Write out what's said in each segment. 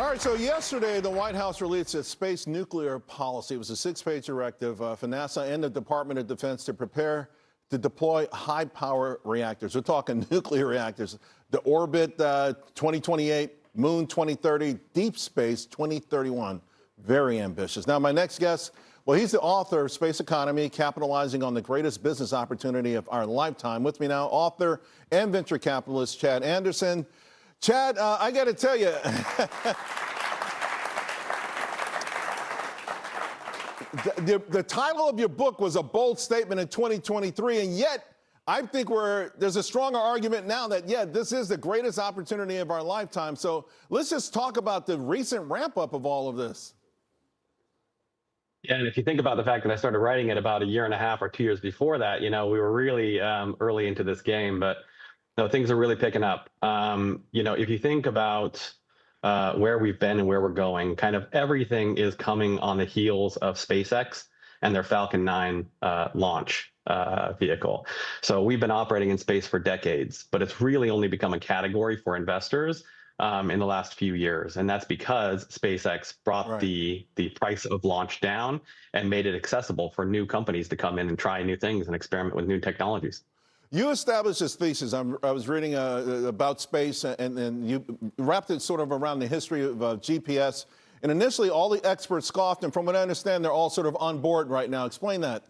All right, so yesterday, the White House released its space nuclear policy. It was a 6-page directive for NASA and the Department of Defense to prepare to deploy high-power reactors. We're talking nuclear reactors. The orbit 2028, moon 2030, deep space 2031. Very ambitious. Now, my next guest, well, he's the author of Space Economy, Capitalizing on the Greatest Business Opportunity of Our Lifetime. With me now, author and venture capitalist Chad Anderson. Chad, I got to tell you, the title of your book was a bold statement in 2023, and yet I think there's a stronger argument now that, yeah, this is the greatest opportunity of our lifetime. So let's just talk about the recent ramp up of all of this. Yeah, and if you think about the fact that I started writing it about a year and a half or 2 years before that, we were really early into this game, but no, things are really picking up. If you think about where we've been and where we're going, kind of everything is coming on the heels of SpaceX and their Falcon 9 launch vehicle. So we've been operating in space for decades, but it's really only become a category for investors in the last few years. And that's because SpaceX brought the price of launch down and made it accessible for new companies to come in and try new things and experiment with new technologies. You established this thesis. I was reading about space, and you wrapped it sort of around the history of GPS. And initially, all the experts scoffed, and from what I understand, they're all sort of on board right now. Explain that.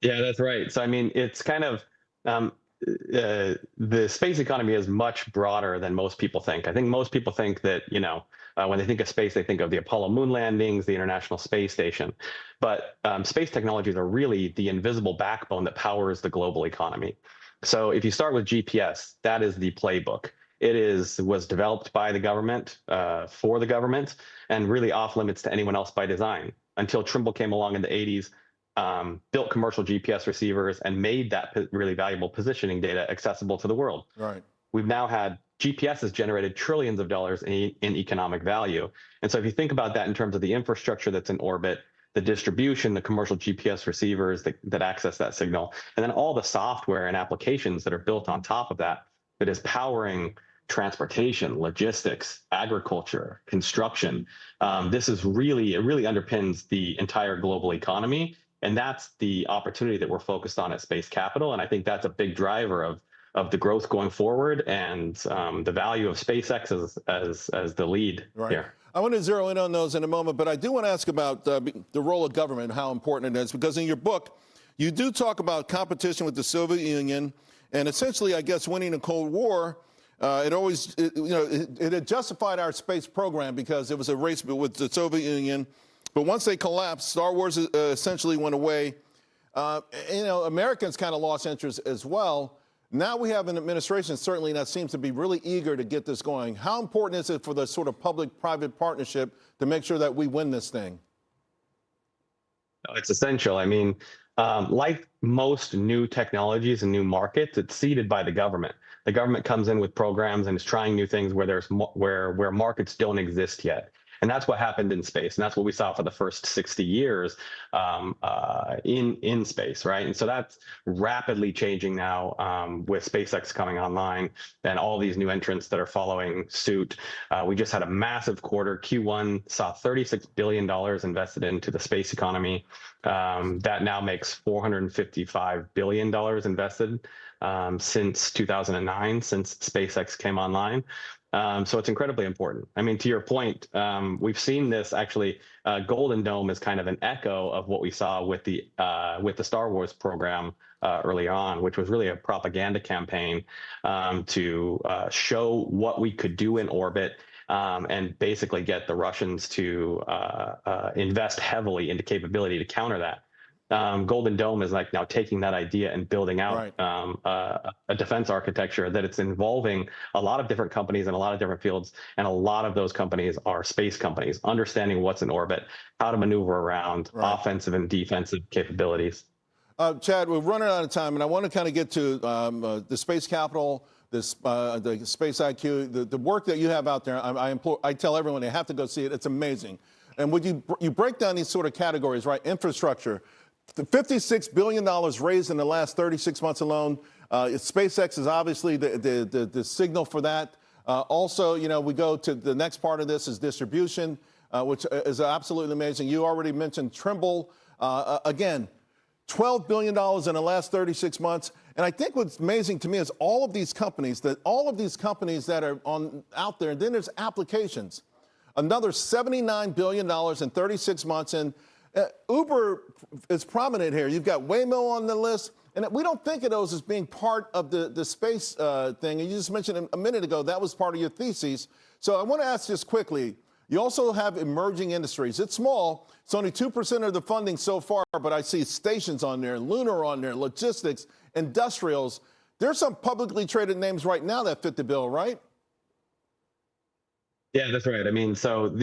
Yeah, that's right. So, I mean, it's kind of the space economy is much broader than most people think. I think most people think that, when they think of space, they think of the Apollo moon landings, the International Space Station. But space technologies are really the invisible backbone that powers the global economy. So if you start with GPS, that is the playbook. It was developed by the government, for the government, and really off limits to anyone else by design, until Trimble came along in the 80s. Built commercial GPS receivers and made that really valuable positioning data accessible to the world. Right. We've now had GPS has generated trillions of dollars in economic value. And so if you think about that in terms of the infrastructure that's in orbit, the distribution, the commercial GPS receivers that access that signal, and then all the software and applications that are built on top of that is powering transportation, logistics, agriculture, construction. This is really, it really underpins the entire global economy. And that's the opportunity that we're focused on at Space Capital. And I think that's a big driver of the growth going forward and the value of SpaceX as the lead here. I want to zero in on those in a moment, but I do want to ask about the role of government and how important it is, because in your book, you do talk about competition with the Soviet Union and essentially, I guess, winning the Cold War. It had justified our space program because it was a race with the Soviet Union. But once they collapsed, Star Wars essentially went away. Americans kind of lost interest as well. Now we have an administration certainly that seems to be really eager to get this going. How important is it for the sort of public-private partnership to make sure that we win this thing? It's essential. I mean, like most new technologies and new markets, it's seeded by the government. The government comes in with programs and is trying new things where markets don't exist yet. And that's what happened in space. And that's what we saw for the first 60 years in space, right? And so that's rapidly changing now with SpaceX coming online and all these new entrants that are following suit. We just had a massive quarter. Q1 saw $36 billion invested into the space economy. That now makes $455 billion invested since 2009, since SpaceX came online. So it's incredibly important. I mean, to your point, we've seen this actually. Golden Dome is kind of an echo of what we saw with the Star Wars program early on, which was really a propaganda campaign to show what we could do in orbit and basically get the Russians to invest heavily into capability to counter that. Golden Dome is like now taking that idea and building out a defense architecture that it's involving a lot of different companies in a lot of different fields. And a lot of those companies are space companies, understanding what's in orbit, how to maneuver around offensive and defensive capabilities. Chad, we're running out of time, and I want to kind of get to the Space Capital, the Space IQ, the work that you have out there. I tell everyone they have to go see it. It's amazing. And would you break down these sort of categories, right? Infrastructure. The $56 billion raised in the last 36 months alone. SpaceX is obviously the signal for that. Also, you know, we go to the next part of this is distribution, which is absolutely amazing. You already mentioned Trimble. Again, $12 billion in the last 36 months. And I think what's amazing to me is all of these companies that are out there, and then there's applications. Another $79 billion in 36 months. And Uber is prominent here. You've got Waymo on the list. And we don't think of those as being part of the space thing. And you just mentioned a minute ago that was part of your thesis. So I want to ask just quickly, you also have emerging industries. It's small. It's only 2% of the funding so far, but I see stations on there, lunar on there, logistics, industrials. There's some publicly traded names right now that fit the bill, right? Yeah, that's right. I mean, so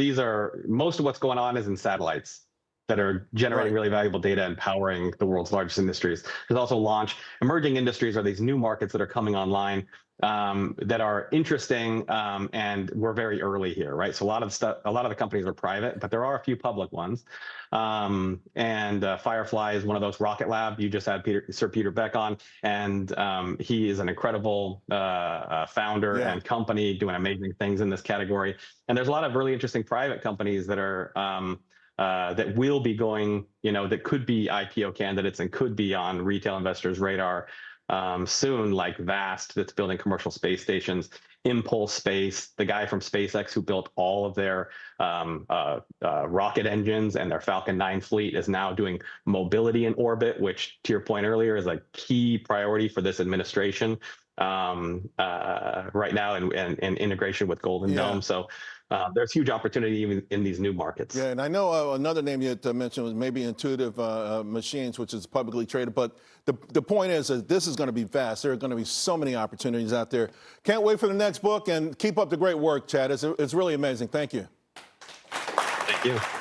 most of what's going on is in satellites that are generating really valuable data and powering the world's largest industries. There's also launch. Emerging industries are these new markets that are coming online that are interesting, and we're very early here, right? So a lot of the companies are private, but there are a few public ones. Firefly is one of those. Rocket Lab, you just had Sir Peter Beck on, and he is an incredible founder and company doing amazing things in this category. And there's a lot of really interesting private companies that are that will be going, you know, that could be IPO candidates and could be on retail investors' radar soon, like Vast, that's building commercial space stations, Impulse Space, the guy from SpaceX who built all of their rocket engines and their Falcon 9 fleet is now doing mobility in orbit, which, to your point earlier, is a key priority for this administration right now, and integration with Golden Dome. So there's huge opportunity even in these new markets. Yeah, and I know another name you had mentioned was maybe Intuitive Machines, which is publicly traded. But the point is that this is going to be vast. There are going to be so many opportunities out there. Can't wait for the next book, and keep up the great work, Chad. It's really amazing. Thank you. Thank you.